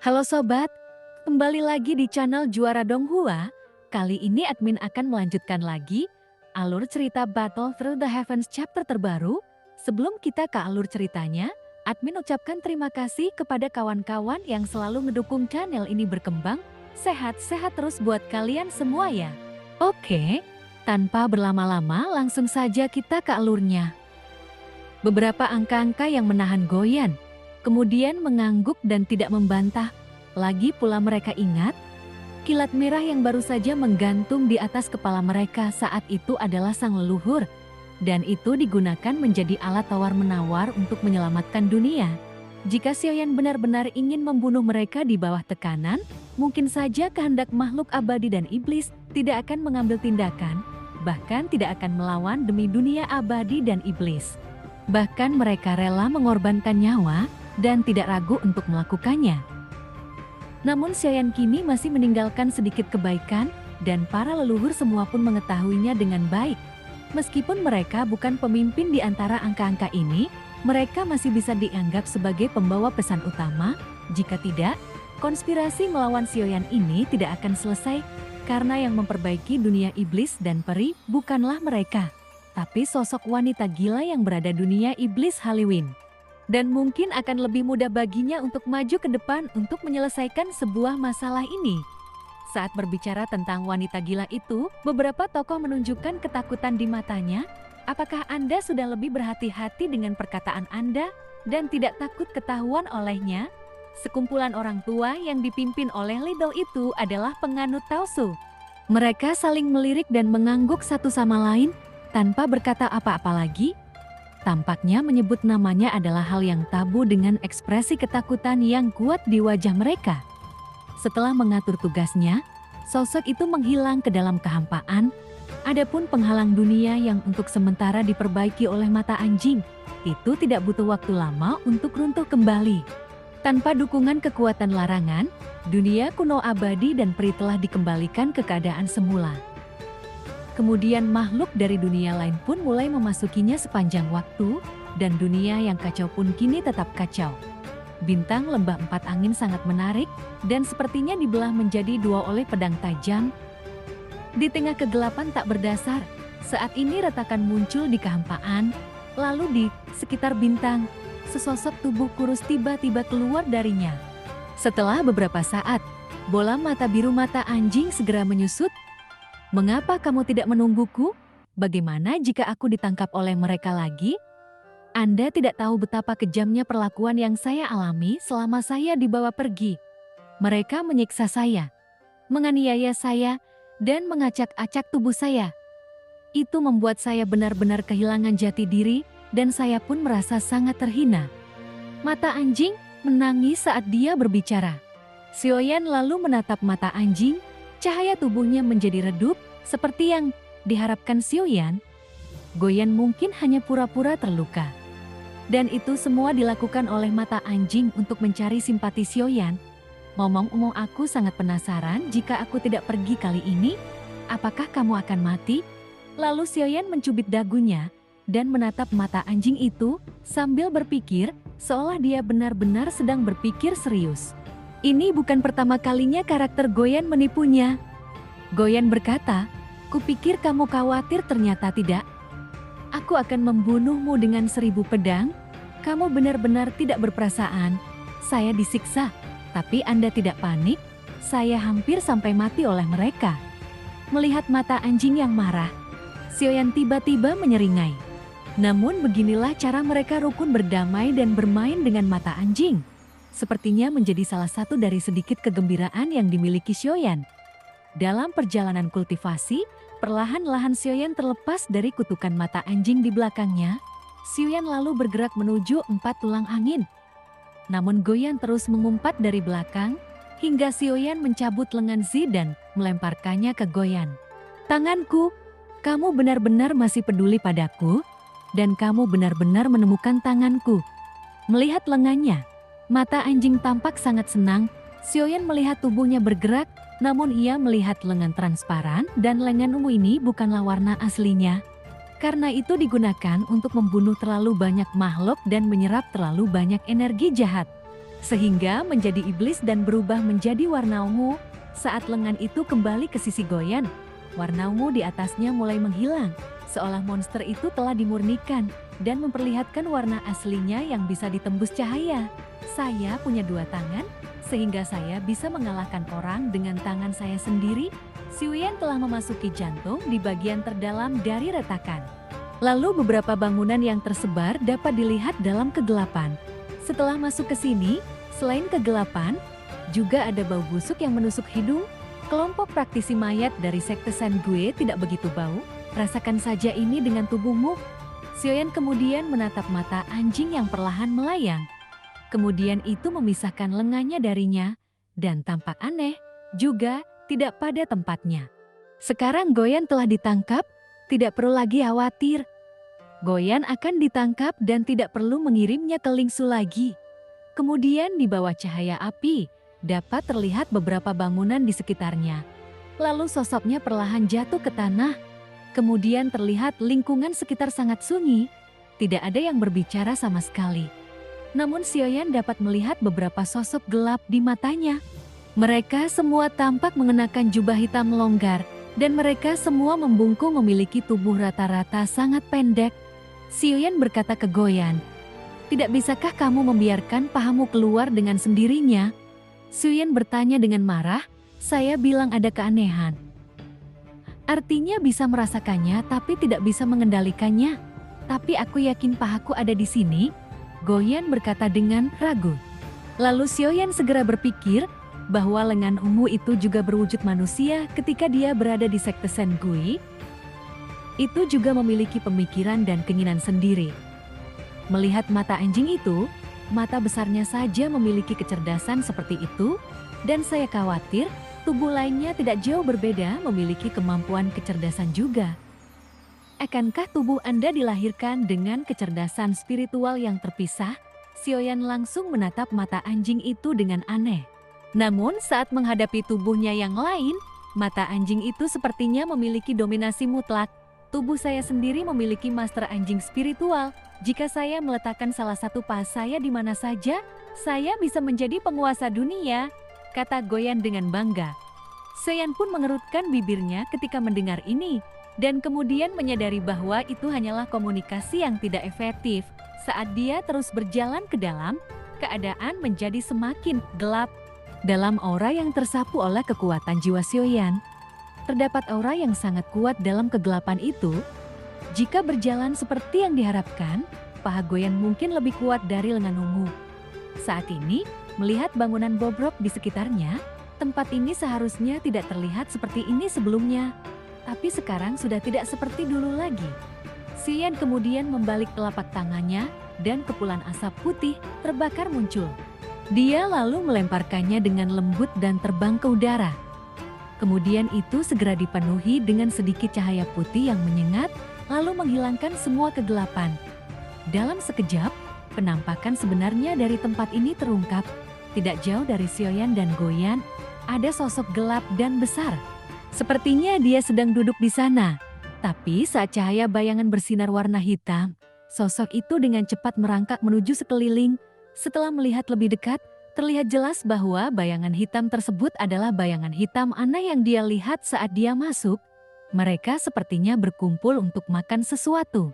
Halo sobat, kembali lagi di channel Juara Donghua. Kali ini admin akan melanjutkan lagi alur cerita Battle Through the Heavens chapter terbaru. Sebelum kita ke alur ceritanya, admin ucapkan terima kasih kepada kawan-kawan yang selalu ngedukung channel ini berkembang. Sehat-sehat terus buat kalian semua ya. Oke, tanpa berlama-lama langsung saja kita ke alurnya. Beberapa angka-angka yang menahan Goyan, kemudian mengangguk dan tidak membantah. Lagi pula mereka ingat, kilat merah yang baru saja menggantung di atas kepala mereka saat itu adalah sang leluhur. Dan itu digunakan menjadi alat tawar-menawar untuk menyelamatkan dunia. Jika Xiaoyan benar-benar ingin membunuh mereka di bawah tekanan, mungkin saja kehendak makhluk abadi dan iblis tidak akan mengambil tindakan, bahkan tidak akan melawan demi dunia abadi dan iblis. Bahkan mereka rela mengorbankan nyawa dan tidak ragu untuk melakukannya. Namun Xiaoyan kini masih meninggalkan sedikit kebaikan dan para leluhur semua pun mengetahuinya dengan baik. Meskipun mereka bukan pemimpin di antara angka-angka ini, mereka masih bisa dianggap sebagai pembawa pesan utama. Jika tidak, konspirasi melawan Xiaoyan ini tidak akan selesai karena yang memperbaiki dunia iblis dan peri bukanlah mereka, tapi sosok wanita gila yang berada dunia iblis Halloween. Dan mungkin akan lebih mudah baginya untuk maju ke depan untuk menyelesaikan sebuah masalah ini. Saat berbicara tentang wanita gila itu, beberapa tokoh menunjukkan ketakutan di matanya. Apakah Anda sudah lebih berhati-hati dengan perkataan Anda dan tidak takut ketahuan olehnya? Sekumpulan orang tua yang dipimpin oleh Lidl itu adalah penganut Taosu. Mereka saling melirik dan mengangguk satu sama lain tanpa berkata apa-apa lagi. Tampaknya menyebut namanya adalah hal yang tabu dengan ekspresi ketakutan yang kuat di wajah mereka. Setelah mengatur tugasnya, sosok itu menghilang ke dalam kehampaan. Adapun penghalang dunia yang untuk sementara diperbaiki oleh mata anjing, itu tidak butuh waktu lama untuk runtuh kembali. Tanpa dukungan kekuatan larangan, dunia kuno abadi dan peri telah dikembalikan ke keadaan semula. Kemudian makhluk dari dunia lain pun mulai memasukinya sepanjang waktu, dan dunia yang kacau pun kini tetap kacau. Bintang lembah empat angin sangat menarik, dan sepertinya dibelah menjadi dua oleh pedang tajam. Di tengah kegelapan tak berdasar, saat ini retakan muncul di kehampaan, lalu di sekitar bintang, sesosok tubuh kurus tiba-tiba keluar darinya. Setelah beberapa saat, bola mata biru mata anjing segera menyusut. Mengapa kamu tidak menungguku? Bagaimana jika aku ditangkap oleh mereka lagi? Anda tidak tahu betapa kejamnya perlakuan yang saya alami selama saya dibawa pergi. Mereka menyiksa saya, menganiaya saya, dan mengacak-acak tubuh saya. Itu membuat saya benar-benar kehilangan jati diri, dan saya pun merasa sangat terhina. Mata anjing menangis saat dia berbicara. Xiaoyan lalu menatap mata anjing, cahaya tubuhnya menjadi redup, seperti yang diharapkan Xiaoyan. Goyan mungkin hanya pura-pura terluka. Dan itu semua dilakukan oleh mata anjing untuk mencari simpati Xiaoyan. Ngomong-ngomong, aku sangat penasaran jika aku tidak pergi kali ini, apakah kamu akan mati? Lalu Xiaoyan mencubit dagunya dan menatap mata anjing itu sambil berpikir seolah dia benar-benar sedang berpikir serius. Ini bukan pertama kalinya karakter Goyan menipunya. Goyan berkata, kupikir kamu khawatir, ternyata tidak. Aku akan membunuhmu dengan 1000 pedang. Kamu benar-benar tidak berperasaan. Saya disiksa, tapi Anda tidak panik. Saya hampir sampai mati oleh mereka. Melihat mata anjing yang marah, Xiaoyan tiba-tiba menyeringai. Namun beginilah cara mereka rukun berdamai dan bermain dengan mata anjing. Sepertinya menjadi salah satu dari sedikit kegembiraan yang dimiliki Xiaoyan. Dalam perjalanan kultivasi, perlahan-lahan Xiaoyan terlepas dari kutukan mata anjing di belakangnya. Xiaoyan lalu bergerak menuju 4 tulang angin. Namun Goyan terus mengumpat dari belakang, hingga Xiaoyan mencabut lengan Zi dan melemparkannya ke Goyan. Tanganku, kamu benar-benar masih peduli padaku? Dan kamu benar-benar menemukan tanganku. Melihat lengannya, mata anjing tampak sangat senang. Xiaoyan melihat tubuhnya bergerak, namun ia melihat lengan transparan dan lengan ungu ini bukanlah warna aslinya. Karena itu digunakan untuk membunuh terlalu banyak makhluk dan menyerap terlalu banyak energi jahat. sehingga menjadi iblis dan berubah menjadi warna ungu. Saat lengan itu kembali ke sisi Goyan, warna ungu di atasnya mulai menghilang, seolah monster itu telah dimurnikan dan memperlihatkan warna aslinya yang bisa ditembus cahaya. Saya punya 2 tangan, sehingga saya bisa mengalahkan orang dengan tangan saya sendiri. Xiuyan telah memasuki jantung di bagian terdalam dari retakan. Lalu beberapa bangunan yang tersebar dapat dilihat dalam kegelapan. Setelah masuk ke sini, selain kegelapan, juga ada bau busuk yang menusuk hidung. Kelompok praktisi mayat dari sekte San Gue tidak begitu bau. Rasakan saja ini dengan tubuhmu. Xiuyan kemudian menatap mata anjing yang perlahan melayang. Kemudian itu memisahkan lengannya darinya, dan tampak aneh, juga tidak pada tempatnya. Sekarang Goyan telah ditangkap, tidak perlu lagi khawatir. Goyan akan ditangkap dan tidak perlu mengirimnya ke Lingsu lagi. Kemudian di bawah cahaya api, dapat terlihat beberapa bangunan di sekitarnya. Lalu sosoknya perlahan jatuh ke tanah. Kemudian terlihat lingkungan sekitar sangat sunyi, tidak ada yang berbicara sama sekali. Namun Xiuyan dapat melihat beberapa sosok gelap di matanya. Mereka semua tampak mengenakan jubah hitam longgar, dan mereka semua membungkuk memiliki tubuh rata-rata sangat pendek. Xiuyan berkata ke Goyan, "Tidak bisakah kamu membiarkan pahamu keluar dengan sendirinya?" Xiuyan bertanya dengan marah, "Saya bilang ada keanehan. Artinya bisa merasakannya tapi tidak bisa mengendalikannya. Tapi aku yakin pahaku ada di sini." Goyan berkata dengan ragu. Lalu Xiuyan segera berpikir bahwa lengan ungu itu juga berwujud manusia ketika dia berada di sekte San Gue. Itu juga memiliki pemikiran dan keinginan sendiri. Melihat mata anjing itu, mata besarnya saja memiliki kecerdasan seperti itu, dan saya khawatir tubuh lainnya tidak jauh berbeda memiliki kemampuan kecerdasan juga. Akankah tubuh Anda dilahirkan dengan kecerdasan spiritual yang terpisah? Xiuyan langsung menatap mata anjing itu dengan aneh. Namun saat menghadapi tubuhnya yang lain, mata anjing itu sepertinya memiliki dominasi mutlak. Tubuh saya sendiri memiliki master anjing spiritual. Jika saya meletakkan salah satu paha saya di mana saja, saya bisa menjadi penguasa dunia, kata Goyan dengan bangga. Xiuyan pun mengerutkan bibirnya ketika mendengar ini, dan kemudian menyadari bahwa itu hanyalah komunikasi yang tidak efektif. Saat dia terus berjalan ke dalam, keadaan menjadi semakin gelap. Dalam aura yang tersapu oleh kekuatan jiwa Xiuyan, terdapat aura yang sangat kuat dalam kegelapan itu. Jika berjalan seperti yang diharapkan, paha Goyan mungkin lebih kuat dari lengan ungu. Saat ini, melihat bangunan bobrok di sekitarnya, tempat ini seharusnya tidak terlihat seperti ini sebelumnya. Tapi sekarang sudah tidak seperti dulu lagi. Xiuyan kemudian membalik telapak tangannya dan kepulan asap putih terbakar muncul. Dia lalu melemparkannya dengan lembut dan terbang ke udara. Kemudian itu segera dipenuhi dengan sedikit cahaya putih yang menyengat, lalu menghilangkan semua kegelapan. Dalam sekejap, penampakan sebenarnya dari tempat ini terungkap. Tidak jauh dari Xiuyan dan Goyan, ada sosok gelap dan besar. Sepertinya dia sedang duduk di sana. Tapi saat cahaya bayangan bersinar warna hitam, sosok itu dengan cepat merangkak menuju sekeliling. Setelah melihat lebih dekat, terlihat jelas bahwa bayangan hitam tersebut adalah bayangan hitam aneh yang dia lihat saat dia masuk. Mereka sepertinya berkumpul untuk makan sesuatu.